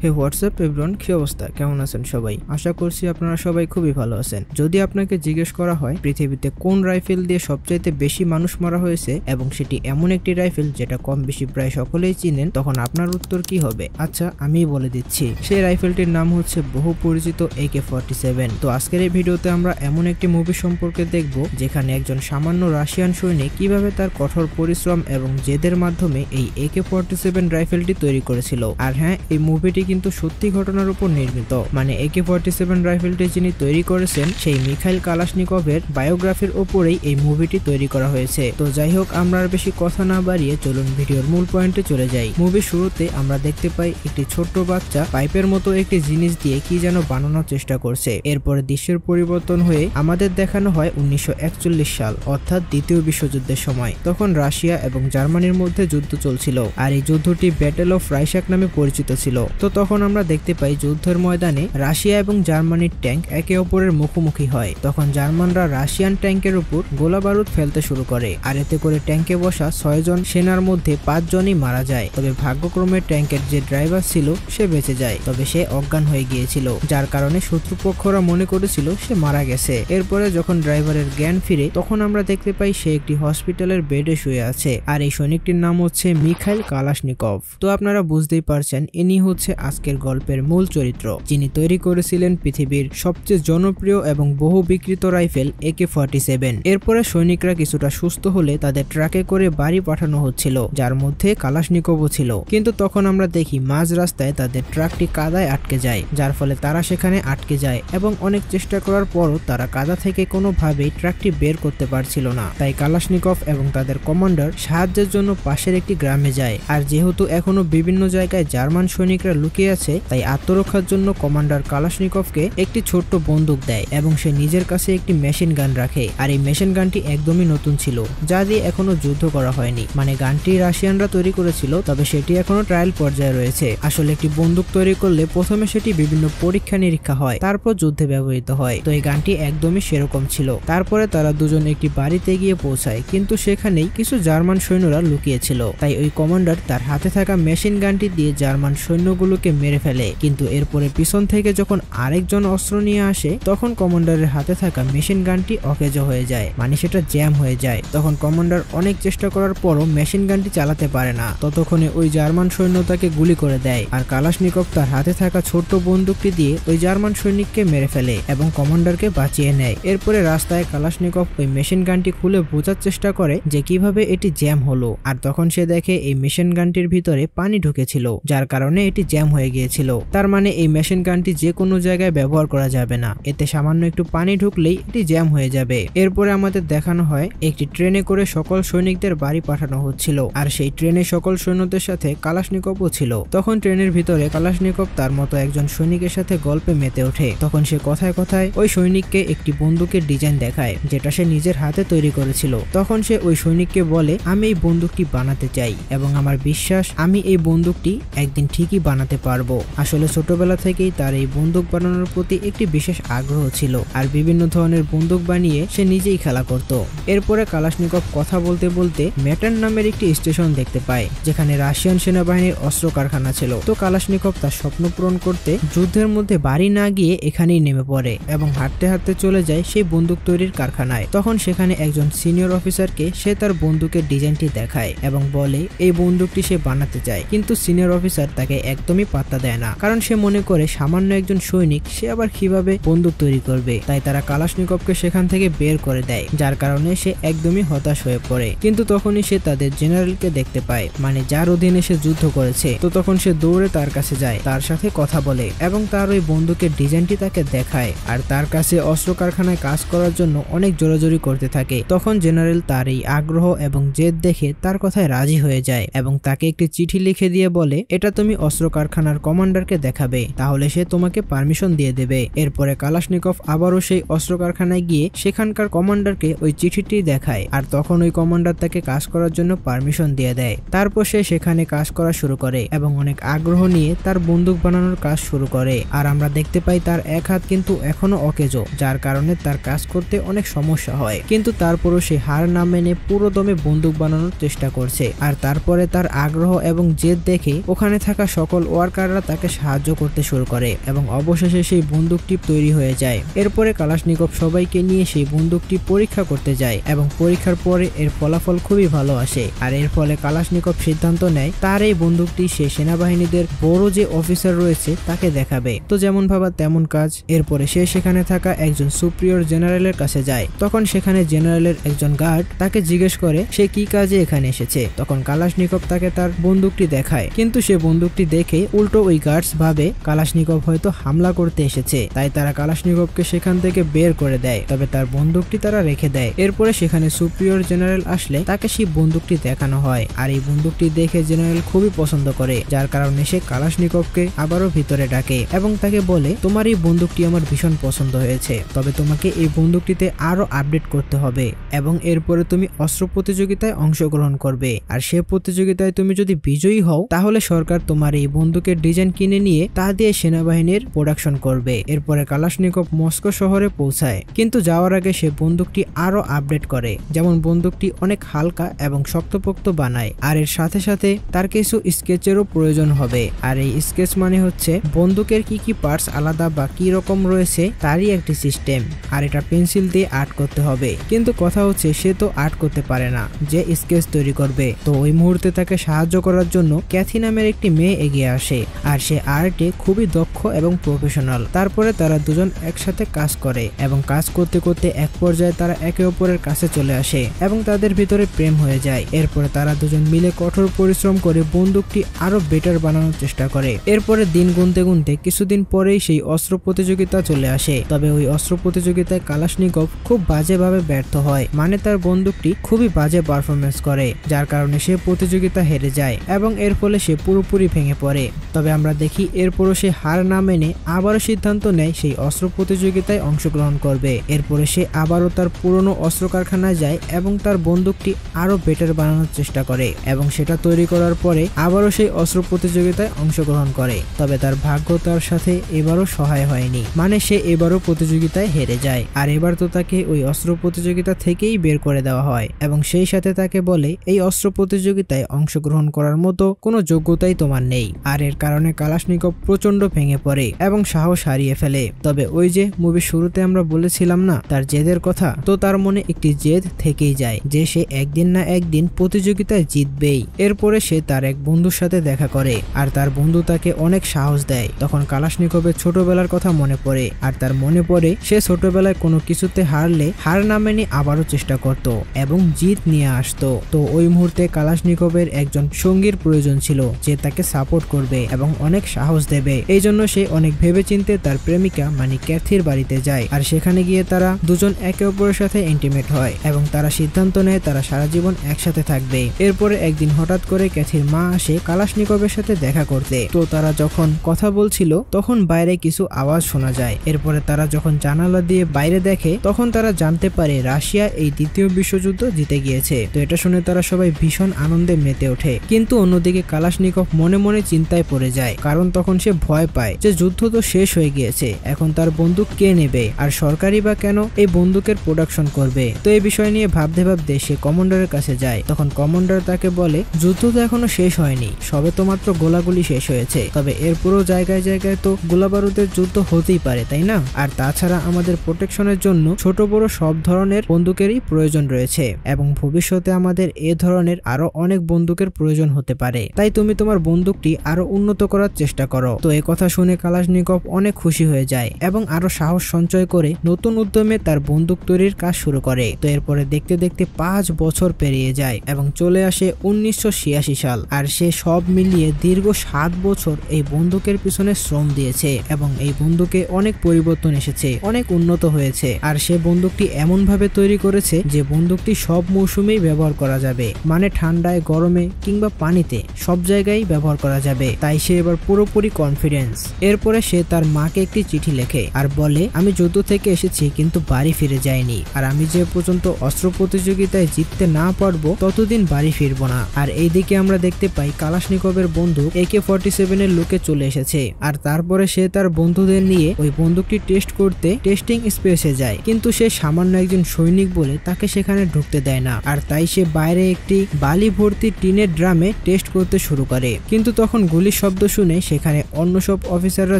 হে WhatsApp everyone, কি অবস্থা, কেমন আছেন সবাই? আশা করছি আপনারা সবাই খুবই ভালো আছেন। যদি আপনাকে জিজ্ঞেস করা হয় পৃথিবীতে কোন রাইফেল দিয়ে সবচাইতে বেশি মানুষ মারা হয়েছে এবং সেটি এমন একটি রাইফেল যেটা কম বেশি প্রায় সকলেই চিনেন, তখন আপনার উত্তর কি হবে? আচ্ছা, আমি বলে দিচ্ছি। সেই রাইফেলটির নাম হচ্ছে বহু পরিচিত AK-47। তো আজকের এই ভিডিওতে আমরা এমন একটি মুভি সম্পর্কে দেখব যেখানে একজন সামান্য রাশিয়ান সৈনিক কিভাবে তার কঠোর পরিশ্রম এবং জেদের মাধ্যমে এই AK-47 রাইফেলটি তৈরি করেছিল। আর হ্যাঁ, এই মুভিটি কিন্তু সত্যি ঘটনার উপর নির্মিত। মানে AK-47 রাইফেলটি যিনি তৈরি করেছেন সেই মিখাইল কালাশনিকভের বায়োগ্রাফির উপরেই এই মুভিটি তৈরি করা হয়েছে। তো যাই হোক, আমরা আর বেশি কথা না বাড়িয়ে চলুন ভিডিওর মূল পয়েন্টে চলে যাই। মুভির শুরুতে আমরা দেখতে পাই একটি ছোট্ট বাচ্চা পাইপের মতো একটি জিনিস দিয়ে কি যেন বানানোর চেষ্টা করছে। এরপরে দৃশ্যের পরিবর্তন হয়ে আমাদের দেখানো হয় 1941 সাল, অর্থাৎ দ্বিতীয় বিশ্বযুদ্ধের সময়। তখন রাশিয়া এবং জার্মানির মধ্যে যুদ্ধ চলছিল, আর এই যুদ্ধটি ব্যাটেল অফ রাইশাক নামে পরিচিত ছিল। তো তখন আমরা দেখতে পাই যুদ্ধের ময়দানে রাশিয়া এবং জার্মানির ট্যাঙ্ক একে অপরের মুখোমুখি হয়। তখন জার্মানরা রাশিয়ান ট্যাঙ্কের উপর গোলা বারুদ ফেলতে শুরু করে, আর এতে করে ট্যাঙ্কে বসা 6 জন সেনার মধ্যে 5 জনই মারা যায়। তবে ভাগ্যক্রমে ট্যাঙ্কের যে ড্রাইভার ছিল সে বেঁচে যায়, তবে সে অজ্ঞান হয়ে গিয়েছিল, যার কারণে শত্রুপক্ষরা মনে করেছিল সে মারা গেছে। এরপরে যখন ড্রাইভারের জ্ঞান ফিরে তখন আমরা দেখতে পাই সে একটি হসপিটালের বেডে শুয়ে আছে, আর এই সৈনিকটির নাম হচ্ছে মিখাইল কালাশনিকভ। তো আপনারা বুঝতেই পারছেন ইনি হচ্ছে আজকের গল্পের মূল চরিত্র, যিনি তৈরি করেছিলেন পৃথিবীর সবচেয়ে জনপ্রিয় এবং বহু বিক্রিত রাইফেল AK-47। এরপরে সৈনিকরা কিছুটা সুস্থ হলে তাদের ট্রাকে করে বাড়ি পাঠানো হচ্ছিল, যার মধ্যে কালাশনিকভও ছিল। কিন্তু তখন আমরা দেখি মাঝ রাস্তায় তাদের ট্রাকটি কাদায় আটকে যায়, যার ফলে তারা সেখানে আটকে যায় এবং অনেক চেষ্টা করার পরও তারা কাদা থেকে কোনোভাবেই ট্রাকটি বের করতে পারছিল না। তাই কালাশনিকভ এবং তাদের কমান্ডার সাহায্যের জন্য পাশের একটি গ্রামে যায়। আর যেহেতু এখনো বিভিন্ন জায়গায় জার্মান সৈনিকরা লুকিয়ে আছে, তাই আত্মরক্ষার জন্য কমান্ডার কালাশনিকভকে একটি ছোট্ট বন্দুক দেয় এবং সে নিজের কাছে একটি মেশিন গান রাখে। আর এই মেশিন গানটি একদমই নতুন ছিল, যা দিয়ে এখনো যুদ্ধ করা হয়নি। মানে গানটি রাশিয়ানরা তৈরি করেছিল, তবে সেটি এখনো ট্রায়াল পর্যায়ে রয়েছে। আসলে একটি বন্দুক তৈরি করলে প্রথমে সেটি বিভিন্ন পরীক্ষা নিরীক্ষা হয়, তারপর যুদ্ধে ব্যবহৃত হয়। তো এই গানটি একদমই সেরকম ছিল। তারপরে তারা দুজন একটি বাড়িতে গিয়ে পৌঁছায়, কিন্তু সেখানেই কিছু জার্মান সৈন্যরা লুকিয়েছিল। তাই ওই কমান্ডার তার হাতে থাকা মেশিন গানটি দিয়ে জার্মান সৈন্যগুলোকে মেরে ফেলে। কিন্তু এরপরে পিছন থেকে যখন আরেকজন অস্ত্র নিয়ে আসে তখন কমান্ডারের হাতে থাকা মেশিন গানটি অকেজো হয়ে যায়, মানে সেটা জ্যাম হয়ে যায়। তখন কমান্ডার অনেক চেষ্টা করার পরও মেশিন গানটি চালাতে পারে না। ততক্ষণে ওই জার্মান সৈন্য তাকে গুলি করে দেয়, আর কালাশনিকভ তার হাতে থাকা ছোট্ট বন্দুকটি দিয়ে ওই জার্মান সৈনিককে মেরে ফেলে এবং কমান্ডারকে বাঁচিয়ে নেয়। এরপরে রাস্তায় কালাশনিকভ ওই মেশিন গানটি খুলে বোঝার চেষ্টা করে যে কিভাবে এটি জ্যাম হলো, আর তখন সে দেখে এই মেশিন গানটির ভিতরে পানি ঢুকেছিল, যার কারণে এটি জ্যাম হয়ে গিয়েছিল। তার মানে এই মেশিন গানটি যে কোনো জায়গায় ব্যবহার করা যাবে না, এতে সামান্য একটু পানি ঢুকলেই এটি জ্যাম হয়ে যাবে। এরপরে আমাদের দেখানো হয় একটি ট্রেনে করে সকল সৈনিকদের বাড়ি পাঠানো হচ্ছিল, আর সেই ট্রেনে সকল সৈন্যদের সাথে কালাশনিকভও ছিল। তখন ট্রেনের ভিতরে কালাশনিকভ তার মতো একজন সৈনিকের সাথে গল্পে মেতে ওঠে। তখন সে কথায় কথায় ওই সৈনিককে একটি বন্দুকের ডিজাইন দেখায়, যেটা সে নিজের হাতে তৈরি করেছিল। তখন সে ওই সৈনিককে বলে, আমি এই বন্দুকটি বানাতে চাই এবং আমার বিশ্বাস আমি এই বন্দুকটি একদিন ঠিকই বানাতে পারবো। আসলে ছোটবেলা থেকেই তার এই বন্দুক বানানোর প্রতি একটি বিশেষ আগ্রহ ছিল, আর বিভিন্ন ধরনের বন্দুক বানিয়ে সে নিজেই খেলা করত। এরপরে কালাশনিকভ কথা বলতে বলতে ম্যাটান নামের একটি স্টেশন দেখতে পায়, যেখানে রাশিয়ান সেনাবাহিনীর অস্ত্র কারখানা ছিল। তো কালাশনিকভ তার স্বপ্ন পূরণ করতে যুদ্ধের মধ্যে বাড়ি না গিয়ে এখানেই নেমে পড়ে এবং হাঁটতে হাঁটতে চলে যায় সেই বন্দুক তৈরির কারখানায়। তখন সেখানে একজন সিনিয়র অফিসারকে সে তার বন্দুকের ডিজাইনটি দেখায় এবং বলে এই বন্দুকটি সে বানাতে চায়। কিন্তু সিনিয়র অফিসার তাকে একদমই পাত্তা দেয় না, কারণ সে মনে করে সামান্য একজন সৈনিক, সে আবার কিভাবে বন্দুক তৈরি করবে। তাই তারা কালাশনিকভকে সেখান থেকে বের করে দেয়, যার কারণে সে একদমই হতাশ হয়ে পড়ে। কিন্তু তখনই সে তাদের জেনারেলকে দেখতে পায়, মানে যার অধীনে সে যুদ্ধ করেছে। তো তখন সে দৌড়ে তার কাছে যায়, তার সাথে কথা বলে এবং তার ওই বন্দুকের ডিজাইনটি তাকে দেখায়, আর তার কাছে অস্ত্র কারখানায় কাজ করার জন্য অনেক জোরাজোরি করতে থাকে। তখন জেনারেল তার এই আগ্রহ এবং জেদ দেখে তার কথায় রাজি হয়ে যায় এবং তাকে একটি চিঠি লিখে দিয়ে বলে, এটা তুমি অস্ত্র কারখানার কমান্ডারকে দেখাবে, তাহলে সে তোমাকে পারমিশন দিয়ে দেবে। এরপরে কালাশনিকভ আবারও সেই অস্ত্র কারখানায় গিয়ে সেখানকার কমান্ডারকে ওই চিঠিটি দেখায়, আর তখন ওই কমান্ডার তাকে কাজ করার জন্য পারমিশন দিয়ে দেয়। তারপর সে সেখানে কাজ করা শুরু করে এবং অনেক আগ্রহ নিয়ে তার বন্দুক বানানোর কাজ শুরু করে। আর আমরা দেখতে পাই তার এক হাত কিন্তু এখনো অকেজো, যার কারণে তার কাজ করতে অনেক সমস্যা হয়। কিন্তু তারপরও সে হার না মেনে পুরো দমে বন্দুক বানানোর চেষ্টা করছে। আর তারপরে তার আগ্রহ এবং জেদ দেখে ওখানে থাকা সকল ওয়ার ওয়ার্কাররা তাকে সাহায্য করতে শুরু করে এবং অবশেষে সেই বন্দুকটি তৈরি হয়ে যায়। এরপরে কালাশনিকভ সবাইকে নিয়ে সেই বন্দুকটি পরীক্ষা করতে যায় এবং পরীক্ষার পরে এর ফলাফল খুবই ভালো আসে। আর এর ফলে কালাশনিকভ সিদ্ধান্ত নেয় তার এই বন্দুকটি সে সেনাবাহিনীদের বড় যে অফিসার রয়েছে তাকে দেখাবে। তো যেমন ভাবা তেমন কাজ। এরপরে সে সেখানে থাকা একজন সুপ্রিয়র জেনারেলের কাছে যায়। তখন সেখানে জেনারেলের একজন গার্ড তাকে জিজ্ঞেস করে সে কি কাজে এখানে এসেছে। তখন কালাশনিকভ তাকে তার বন্দুকটি দেখায়, কিন্তু সে বন্দুকটি দেখে উল্টো ওই গার্ডস ভাবে কালাশনিকভ হয়তো হামলা করতে এসেছে, তাই তারা কালাশনিকভকে সেখান থেকে বের করে দেয়। তবে তার বন্দুকটি তারা রেখে দেয়। এরপরে সেখানে সুপ্রিয়র জেনারেল আসলে তাকে সেই বন্দুকটি দেখানো হয়, আর এই বন্দুকটি দেখে জেনারেল খুবই পছন্দ করে, যার কারণে সে কালাশনিকভকে আবারও ভিতরে ডাকে এবং তাকে বলে তোমার এই বন্দুকটি আমার ভীষণ পছন্দ হয়েছে, তবে তোমাকে এই বন্দুকটিতে আরো আপডেট করতে হবে এবং এরপরে তুমি অস্ত্র প্রতিযোগিতায় অংশগ্রহণ করবে। আর সে প্রতিযোগিতায় তুমি যদি বিজয়ী হও তাহলে সরকার তোমার এই বন্দুকের ডিজাইন কিনে নিয়ে তা দিয়ে সেনাবাহিনীর প্রোডাকশন করবে। এরপরে কালাশনিকভ মস্কো শহরে পৌঁছায়, কিন্তু যাওয়ার আগে সে বন্দুকটি আরো আপডেট করে, যেমন বন্দুকটি অনেক হালকা এবং শক্তপোক্ত বানায়। আর এর সাথে সাথে তার কিছু স্কেচেরও প্রয়োজন হবে। আর এই স্কেচ মানে হচ্ছে বন্দুকের কি কি পার্টস আলাদা বা কি রকম রয়েছে তারই একটি সিস্টেম, আর এটা পেন্সিল দিয়ে আর্ট করতে হবে। কিন্তু কথা হচ্ছে সে তো আর্ট করতে পারে না, যে স্কেচ তৈরি করবে। তো ওই মুহূর্তে তাকে সাহায্য করার জন্য ক্যাথি নামের একটি মেয়ে এগিয়ে আসে, আর সে আর্টে খুবই দক্ষ এবং প্রফেশনাল। তারপরে তারা দুজন একসাথে কাজ করে এবং কাজ করতে করতে এক পর্যায়ে তারা একে অপরের কাছে চলে আসে এবং তাদের ভিতরে প্রেম হয়ে যায়। এরপরে তারা দুজন মিলে কঠোর পরিশ্রম করে বন্দুকটি আরো বেটার বানানোর চেষ্টা করে। এরপরে দিন গুনতে গুনতে কিছুদিন পরেই সেই অস্ত্র প্রতিযোগিতা চলে আসে। তবে ওই অস্ত্র প্রতিযোগিতায় কালাশনিকভ খুব বাজেভাবে ব্যর্থ হয়, মানে তার বন্দুকটি খুবই বাজে পারফরমেন্স করে, যার কারণে সে প্রতিযোগিতা হেরে যায় এবং এর ফলে সে পুরোপুরি ভেঙে পড়ে। তবে আমরা দেখি এরপরও সে হার না মেনে আবারও সিদ্ধান্ত নেয় সেই অস্ত্র প্রতিযোগিতায় অংশগ্রহণ করবে। এরপরে সে আবারও তার পুরনো অস্ত্র কারখানায় যায় এবং তার বন্দুকটি আরো বেটার বানানোর চেষ্টা করে এবং সেটা তৈরি করার পরে আবারও সেই অস্ত্র প্রতিযোগিতায় অংশগ্রহণ করে। তবে তার ভাগ্য তার সাথে এবারও সহায় হয়নি, মানে সে এবারও প্রতিযোগিতায় হেরে যায়। আর এবার তো তাকে ওই অস্ত্র প্রতিযোগিতা থেকেই বের করে দেওয়া হয় এবং সেই সাথে তাকে বলে এই অস্ত্র প্রতিযোগিতায় অংশগ্রহণ করার মতো কোনো যোগ্যতাই তোমার নেই। আর এর কারণে কালাশনিকভ প্রচন্ড ভেঙে পড়ে এবং সাহস হারিয়ে ফেলে। তবে ওই যে মুভির শুরুতে আমরা বলেছিলাম না তার জেদের কথা, তো তার মনে একটি জেদ থেকেই যায় যে সে একদিন না একদিন প্রতিযোগিতায় জিতবেই। এরপরে সে তার এক বন্ধুর সাথে দেখা করে আর তার বন্ধু তাকে অনেক সাহস দেয়। তখন কালাশনিকভের ছোটবেলার কথা মনে পড়ে, আর তার মনে পড়ে সে ছোটবেলায় কোনো কিছুতে হারলে হার না মেনে আবারও চেষ্টা করত এবং জিত নিয়ে আসতো। তো ওই মুহূর্তে কালাশনিকভের একজন সঙ্গীর প্রয়োজন ছিল যে তাকে সাপোর্ট করবে এবং অনেক সাহস দেবে। এই জন্য সে অনেক ভেবেচিন্তে তার প্রেমিকা মানে ক্যাথির বাড়িতে যায়, আর সেখানে গিয়ে তারা দুজন একে অপরের সাথে ইন্টিমেট হয় এবং তারা সিদ্ধান্ত নেয় তারা সারা জীবন একসাথে থাকবে। এরপরে একদিন হঠাৎ করে ক্যাথির মা আসে কালাশনিকভের সাথে দেখা করতে। তো তারা যখন কথা বলছিল তখন বাইরে কিছু আওয়াজ শোনা যায়। এরপরে তারা যখন জানালা দিয়ে বাইরে দেখে তখন তারা জানতে পারে রাশিয়া এই দ্বিতীয় বিশ্বযুদ্ধ জিতে গিয়েছে। তো এটা শুনে তারা সবাই ভীষণ আনন্দে মেতে ওঠে। কিন্তু অন্যদিকে কালাশনিকভ মনে মনে চিন্তায় পড়ে যায়, কারণ তখন সে ভয় পায় যে যুদ্ধ তো শেষ হয়ে গিয়েছে, এখন তার বন্দুক কে নেবে, আর সরকারই বা কেন এই বন্দুকের প্রোডাকশন করবে। তো এই বিষয় নিয়ে ভাবতে ভাবতে সে কমান্ডারের কাছে যায়। তখন কমান্ডার তাকে বলে যুদ্ধ তো এখনো শেষ হয়নি, সবে তো মাত্র গোলাগুলি শেষ হয়েছে, তবে এরপরও জায়গায় জায়গায় তো গোলাবারুদের যুদ্ধ হতেই পারে, তাই না? আর তাছাড়া আমাদের প্রোটেকশনের জন্য ছোট বড় সব ধরনের বন্দুকেরই প্রয়োজন রয়েছে এবং ভবিষ্যতে আমাদের এ ধরনের আরো অনেক বন্দুকের প্রয়োজন হতে পারে, তাই তুমি তোমার বন্দুকটি আরো উন্নত করার চেষ্টা করো। তো এই কথা শুনে কালাশনিকভ অনেক খুশি হয়ে যায় এবং আরো সাহস সঞ্চয় করে নতুন উদ্যমে তার বন্দুক তৈরির কাজ শুরু করে। তো এরপরে দেখতে দেখতে 5 বছর পেরিয়ে যায় এবং চলে আসে 1986 সাল। আর সে সব মিলিয়ে দীর্ঘ 7 বছর এই বন্দুকের পিছনে শ্রম দিয়েছে এবং এই বন্দুকে অনেক পরিবর্তন এসেছে, অনেক উন্নত হয়েছে। আর সে বন্দুকটি এমন ভাবে তৈরি করেছে যে বন্দুকটি সব মৌসুমেই ব্যবহার করা যাবে, মানে ঠান্ডায়, গরমে কিংবা পানিতে সব জায়গায় ব্যবহার করা যাবে। তাই সে এবার পুরোপুরি কনফিডেন্স। এরপরে সে তার মাকে একটি চিঠি লেখে আর বলে আমি যুদ্ধ থেকে এসেছি কিন্তু বাড়ি ফিরে যাইনি, আর আমি যে পর্যন্ত অস্ত্র প্রতিযোগিতায় জিততে না পারবো ততদিন বাড়ি ফিরবো না। আর এইদিকে আমরা দেখতে পাই কালাশনিকভের বন্দুক AK-47 এর লুকে চলে এসেছে। আর তারপরে সে তার বন্ধুদের নিয়ে ওই বন্দুকটি টেস্ট করতে টেস্টিং স্পেসে যায়, কিন্তু সে সামান্য একজন সৈনিক বলে তাকে সেখানে ঢুকতে দেয় না। আর তাই সে বাইরে একটি বালি ভর্তি টিনের ড্রামে টেস্ট করতে শুরু করে, কিন্তু তখন গুলির শব্দ শুনে সেখানে অন্য সব অফিসাররা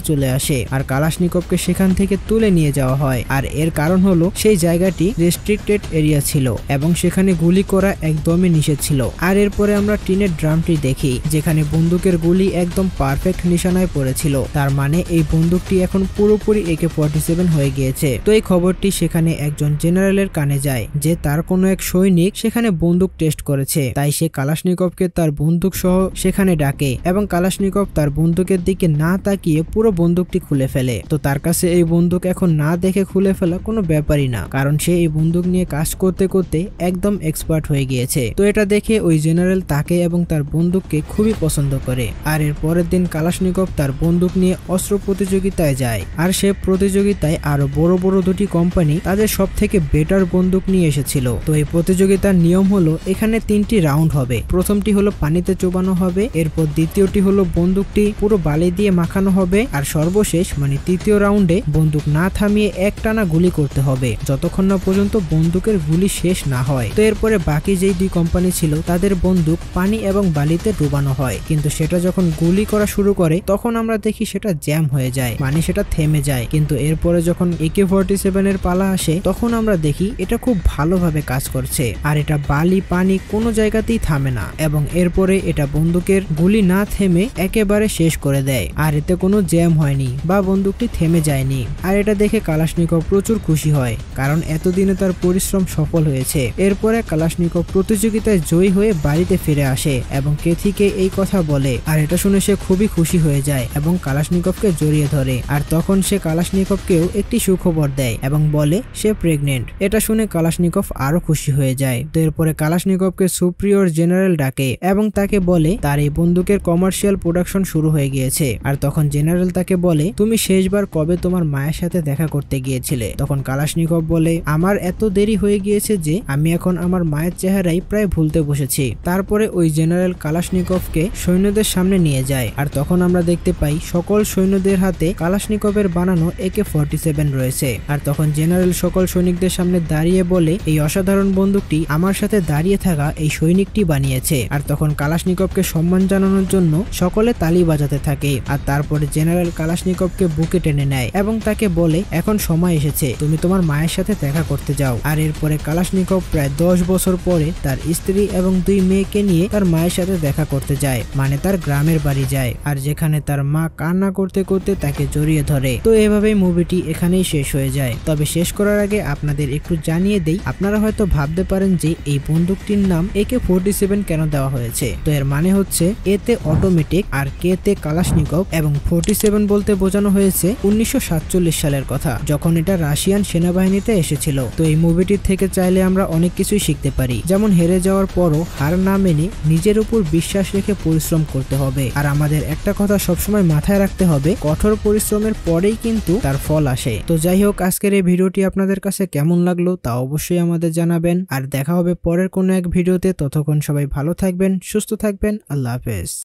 চলে আসে আর কালাশনিকভকে সেখান থেকে তুলে নিয়ে যাওয়া হয়। আর এর কারণ হলো সেই জায়গাটি রেস্ট্রিক্টেড এরিয়া ছিল এবং সেখানে গুলি করা একদমই নিষেধ ছিল। আর এরপরে আমরা টিনের ড্রামটি দেখি যেখানে বন্দুকের গুলি একদম পারফেক্ট নিশানায় পড়েছিল। তার মানে এই বন্দুকটি এখন পুরোপুরি AK-47 হয়ে গিয়েছে। তো এই খবরটি সেখানে একজন জেনারেলের কানে যায় যে তার কোনো এক সৈনিক সেখানে বন্দুক টেস্ট করেছে। তাই সে কালাশনিকভকে তার বন্দুক সহ সেখানে ডাকে এবং কালাশনিকভ তার বন্দুকের দিকে না তাকিয়ে পুরো বন্দুকটি খুলে ফেলে। তো তার কাছে এই বন্দুক এখন না দেখে খুলে ফেলা কোনো ব্যাপারই না, কারণ সে এই বন্দুক নিয়ে কাজ করতে করতে একদম এক্সপার্ট হয়ে গিয়েছে। তো এটা দেখে ওই জেনারেল তাকে এবং তার বন্দুককে খুবই পছন্দ করে। আর এর পরের দিন কালাশনিকভ তার বন্দুক নিয়ে অস্ত্র প্রতিযোগিতায় যায় আর সে প্রতিযোগিতায় আরো বড় বড় দুটি কোম্পানি তাদের সব থেকে বেটার বন্দুক নিয়ে এসেছিল। তো এই প্রতিযোগিতার নিয়ম হলো এখানে 3টি রাউন্ড হবে। প্রথমটি হলো পানিতে চোবানো হবে, এরপর দ্বিতীয়টি হলো বন্দুকটি পুরো বালি দিয়ে মাখানো হবে, আর সর্বশেষ মানে তৃতীয় রাউন্ডে বন্দুক না থামিয়ে একটানা গুলি করতে হবে যতক্ষণ না পর্যন্ত বন্দুকের গুলি শেষ না হয়। তো এরপরে বাকি যেই 2 কোম্পানি ছিল তাদের বন্দুক পানি এবং বালিতে ডুবানো হয়, কিন্তু সেটা যখন গুলি করা শুরু করে তখন আমরা দেখি সেটা জ্যাম হয়ে যায়, মানে সেটা থেমে যায়। কিন্তু এরপরে যখন AK-47 এর পালা আসে তখন আমরা দেখি এটা খুব ভালোভাবে কাজ করছে আর এটা বালি পানি কোনো জায়গাতেই থামে না এবং এরপরে এটা বন্দুকের গুলি না থেমে একেবারে শেষ করে দেয়। আর এতে কোনো জ্যাম হয়নি বা বন্দুকটি থেমে যায়নি। আর এটা দেখে কালাশনিকভ প্রচুর খুশি হয়, কারণ এতদিনে তার পরিশ্রম সফল হয়েছে। এরপরে কালাশনিকভ প্রতিযোগিতায় জয়ী হয়ে বাড়িতে ফিরে আসে এবং কেথিকে এই কথা বলে। আর এটা শুনে সে খুবই খুশি হয়ে যায় এবং কালাশনিকভকে জড়িয়ে ধরে। আর তখন সে কালাশনিকভকেও একটি সুখবর দেয় এবং বলে সে প্রেগনেন্ট। এটা শুনে কালাশনিকভ আরো খুশি হয়ে যায়। তো এরপরে কালাশনিকভকে সুপ্রিয়র জেনারেল ডাকে এবং তাকে বলে তার এই বন্দুকের কমার্শিয়াল প্রোডাকশন শুরু হয়ে গিয়েছে। আর তখন জেনারেল তাকে বলে তুমি শেষবার কবে তোমার মায়ের সাথে দেখা করতে গিয়েছিলে? তখন কালাশনিকভ বলে আমার এত দেরি হয়ে গিয়েছে যে আমি এখন আমার মায়ের চেহারাই প্রায় ভুলতে বসেছি। তারপরে ওই জেনারেল কালাশনিকভকে সৈন্যদের সামনে নিয়ে যায় আর তখন আমরা দেখতে পাই সকল সৈন্যদের হাতে কালাশনিকভের বানানো AK-47 রয়েছে। আর তখন জেনারেল সকল সৈনিকদের সামনে দাঁড়িয়ে বলে এই অসাধারণ বন্দুকটি আমার সাথে দাঁড়িয়ে থাকা এই সৈনিকটি বানিয়েছে। আর তখন কালাশনিকভকে সম্মান জানানোর জন্য সকলে তালি বাজাতে থাকে। আর তারপরে জেনারেল কালাশনিকভকে বুকে টেনে নেয় এবং তাকে বলে এখন সময় এসেছে তুমি তোমার মায়ের সাথে দেখা করতে যাও। আর এরপরে কালাশনিকভ প্রায় 10 বছর পরে তার স্ত্রী এবং 2 মেয়েকে নিয়ে তার মায়ের সাথে দেখা করতে যায়, মানে তার গ্রামের বাড়ি যায়। আর যেখানে তার মা কান্না করতে করতে তাকে জড়িয়ে ধরে। তো এভাবেই মুভিটি এখানেই শেষ হয়ে যায়। তবে শেষ করার আগে আপনাদের একটু জানিয়ে দেই, আপনারা হয়তো ভাবতে পারেন যে এই বন্দুকটির নাম AK-47 কেন দেওয়া হয়েছে। তো এর মানে হচ্ছে এতে অটোমেটিক আর কেতে কালাশনিকভ এবং 47 বলতে বোঝানো হয়েছে 1947 সালের কথা, যখন এটা রাশিয়ান সেনাবাহিনীতে এসেছিল। তো এই মুভিটির থেকে চাইলে আমরা অনেক কিছুই শিখতে পারি, যেমন হেরে যাওয়ার পরও হার না মেনে নিজের উপর বিশ্বাস রেখে পরিশ্রম করতে হবে। আর আমাদের একটা কথা সবসময় মাথায় রাখতে হবে, কঠোর পরিশ্রমের পরেই কিন্তু তার ফল আসে। তো যাই হোক, আজকের এই ভিডিওটি আপনাদের কাছে কেমন লাগলো তা অবশ্যই আমাদের জানাবেন। আর দেখা হবে পরের কোনো এক ভিডিওতে। ততক্ষণ সবাই ভালো থাকবেন, সুস্থ থাকবেন। আল্লাহ হাফেজ।